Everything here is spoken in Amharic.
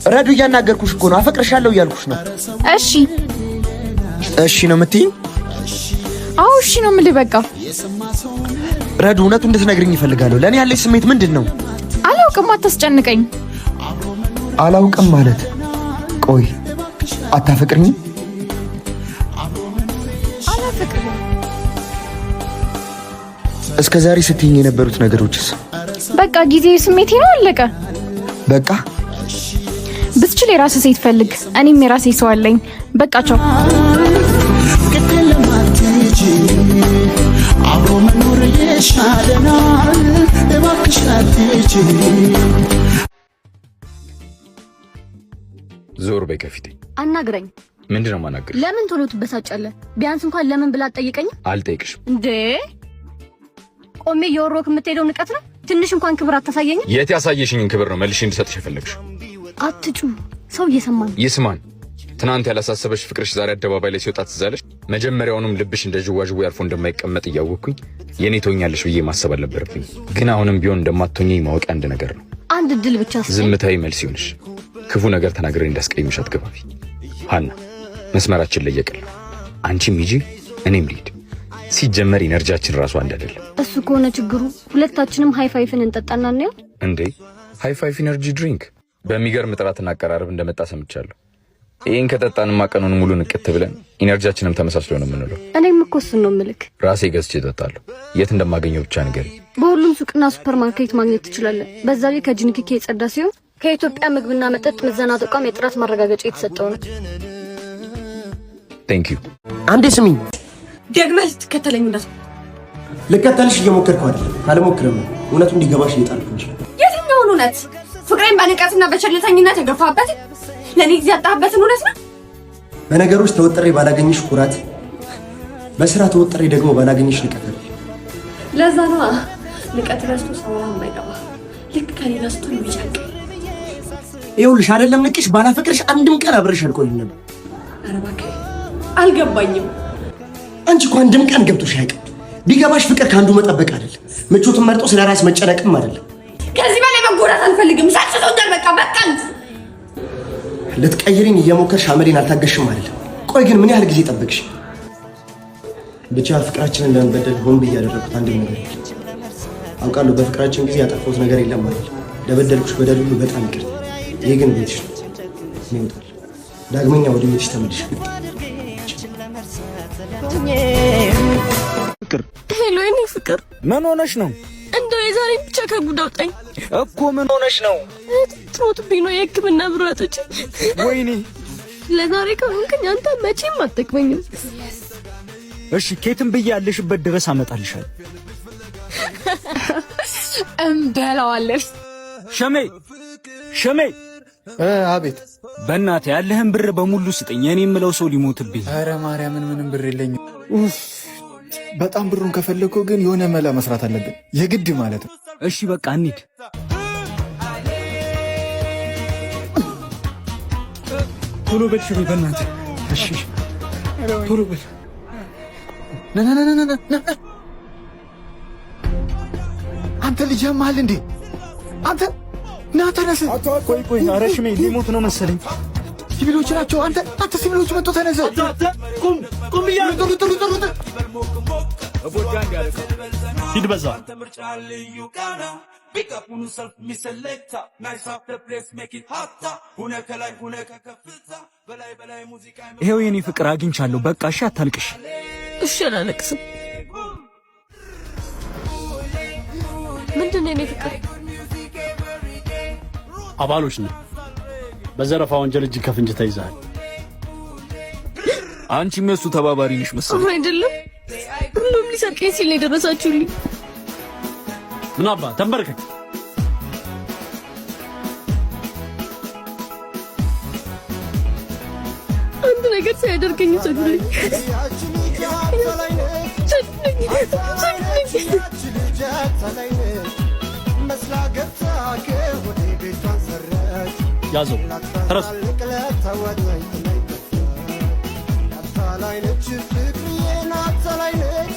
ረዱ እያናገርኩሽ እኮ ነው። አፈቅርሻለሁ እያልኩሽ ነው። እሺ እሺ ነው የምትይኝ? አዎ እሺ ነው የምልህ። በቃ ረዱ እውነቱን እንድትነግሪኝ እፈልጋለሁ። ለእኔ ያለሽ ስሜት ምንድን ነው? አላውቅም፣ አታስጨንቀኝ። አላውቅም ማለት? ቆይ አታፈቅርኝም? አላፈቅርም። እስከ ዛሬ ስትይኝ የነበሩት ነገሮችስ? በቃ ጊዜ ስሜቴ ነው፣ አለቀ። በቃ ብትችል የራስህ ሴት ፈልግ፣ እኔም የራሴ ሰው አለኝ። በቃ ቻው። አብሮ መኖር ይሻለናል። እባክሽ አትሂጂ። ዞር በይ ከፊቴ። አናግረኝ። ምንድነው ማናገር? ለምን ቶሎ ትበሳጫለህ? ቢያንስ እንኳን ለምን ብላ አትጠይቀኝም? አልጠይቅሽም እንዴ ቆሜ የወሮክ የምትሄደው ንቀት ነው። ትንሽ እንኳን ክብር አታሳየኝም? የት ያሳየሽኝን ክብር ነው መልሼ እንድሰጥሽ የፈለግሽው? አትጩ፣ ሰው እየሰማን ይስማን። ትናንት ያላሳሰበሽ ፍቅርሽ ዛሬ አደባባይ ላይ ሲወጣ ትዛለሽ። መጀመሪያውንም ልብሽ እንደ ዥዋዥዌ አርፎ እንደማይቀመጥ እያወቅኩኝ የኔ ትሆኛለሽ ብዬ ማሰብ አልነበረብኝ። ግን አሁንም ቢሆን እንደማትሆኚ ማወቅ አንድ ነገር ነው። አንድ እድል ብቻ ዝምታዊ መልስ ይሁንሽ። ክፉ ነገር ተናግሬ እንዳስቀይምሽ አትገባቢ። ሃና መስመራችን ላይ የቀለ አንቺም ሂጂ እኔም ልሂድ። ሲጀመር ኢነርጂያችን ራሱ አንድ አይደለም። እሱ ከሆነ ችግሩ ሁለታችንም ሃይፋይፍን እንጠጣና ነው እንዴ። ሃይፋይፍ ኢነርጂ ድሪንክ በሚገርም ጥራትና አቀራረብ እንደመጣ ሰምቻለሁ። ይሄን ከጠጣንማ ቀኑን ሙሉ ንቅት ብለን ኢነርጂያችንም ተመሳስሎ ነው የምንለው። እኔም እኮ እሱን ነው የምልክ። ራሴ ገዝቼ እጠጣለሁ። የት እንደማገኘው ብቻ ንገሪኝ። በሁሉም ሱቅና ሱፐርማርኬት ማግኘት ትችላለህ። በዛ ላይ ከጂንኪኬ የጸዳ ሲሆን ከኢትዮጵያ ምግብና መጠጥ ምዘና ተቋም የጥራት ማረጋገጫ የተሰጠው ነው። ቴንክ ዩ። አንዴ ስሚኝ። ደግመህ ልትከተለኝ እንዳት ልከተልሽ እየሞከርኩ አይደል? አልሞክርም። እውነቱን እንዲገባሽ እየጣልኩ እንጂ። የትኛውን እውነት? ፍቅሬን በንቀትና በቸልተኝነት የገፋበት ለኔ ጊዜ ያጣህበትን እውነት ነው? በነገሮች ተወጥሬ ባላገኝሽ ኩራት፣ በስራ ተወጥሬ ደግሞ ባላገኝሽ ንቀት። ለዛ ነው ንቀት ረስቶ ሰው የማይገባ ልክ ከኔ ረስቶ የሚጨንቅ። ይኸውልሽ አይደለም ንቅሽ ባላፈቅርሽ አንድም ቀን አብረሽ አልቆይም ነበር። ኧረ እባክህ አልገባኝም። አንቺ እኮ አንድም ቀን ገብቶሽ አያውቅም። ቢገባሽ ፍቅር ከአንዱ መጠበቅ አይደለም፣ ምቾቱን መርጦ ስለ ራስ መጨነቅም አይደለም። ከዚህ በላይ መጎዳት አልፈልግም። ሳትሰውደር በቃ ልትቀይሪኝ እየሞከርሽ አመሌን አልታገሽም አይደለም። ቆይ ግን ምን ያህል ጊዜ ጠበቅሽ? ብቻ ፍቅራችንን ለመበደል ሆን ብዬ ያደረኩት አንድ ነገር አውቃለሁ። በፍቅራችን ጊዜ ያጠፋሁት ነገር የለም ማለት ለበደልኩሽ በደል ሁሉ በጣም ይቅር። ይሄ ግን ቤትሽ ነው። እኔ እወጣለሁ። ዳግመኛ ወደ ቤትሽ ተመልሽ። ፍቅር ሄሎ፣ የኔ ፍቅር ምን ሆነሽ ነው? እንደው የዛሬ ብቻ ከጉድ አውጣኝ እኮ። ምን ሆነሽ ነው? ትሞትብኝ ነው የሕክምና ብር አጥቼ። ወይኔ ለዛሬ ከሆንክኝ አንተ መቼም አትጠቅመኝም። እሺ ኬትም ብዬ ያለሽበት ድረስ አመጣልሻለሁ። እንበላዋለን። ሸሜ አቤት። በእናትህ ያለህን ብር በሙሉ ስጠኝ። የኔ የምለው ሰው ሊሞትብኝ። ኧረ ማርያምን ምንም ብር የለኝም። በጣም ብሩን ከፈለከው ግን የሆነ መላ መስራት አለብን፣ የግድ ማለት ነው። እሺ በቃ እንሂድ። ቶሎ በል ሸሜ፣ በእናትህ እሺ፣ ቶሎ በል። አንተ ልጅ ያማል እንዴ? አንተ ና ተነስ። ቆይ፣ ኧረ ሽሜ ሊሞት ነው መሰለኝ። ሲቪሎች ናቸው። አንተ ሲቪሎች መጥቶ ተነስ። ቁም እያሉ ሂድ በዛ። ይሄው የኔ ፍቅር አግኝቻለሁ። በቃ እሺ አታልቅሽ። እሺ አላለቅስም። ምንድን ነው የኔ ፍቅር? አባሎች ነው። በዘረፋ ወንጀል እጅ ከፍንጅ ተይዘሃል። አንቺም የሱ ተባባሪ ነሽ መሰለኝ። አይደለም፣ ሁሉም ሊሰርቀኝ ሲል ነው የደረሳችሁልኝ። ምን አባ ተንበርከክ። አንድ ነገር ሳያደርገኝ ሰዱልኝ። ያዘው ተረስ አታላይ ነች ፍቅርዬ ናት፣ አታላይ ነች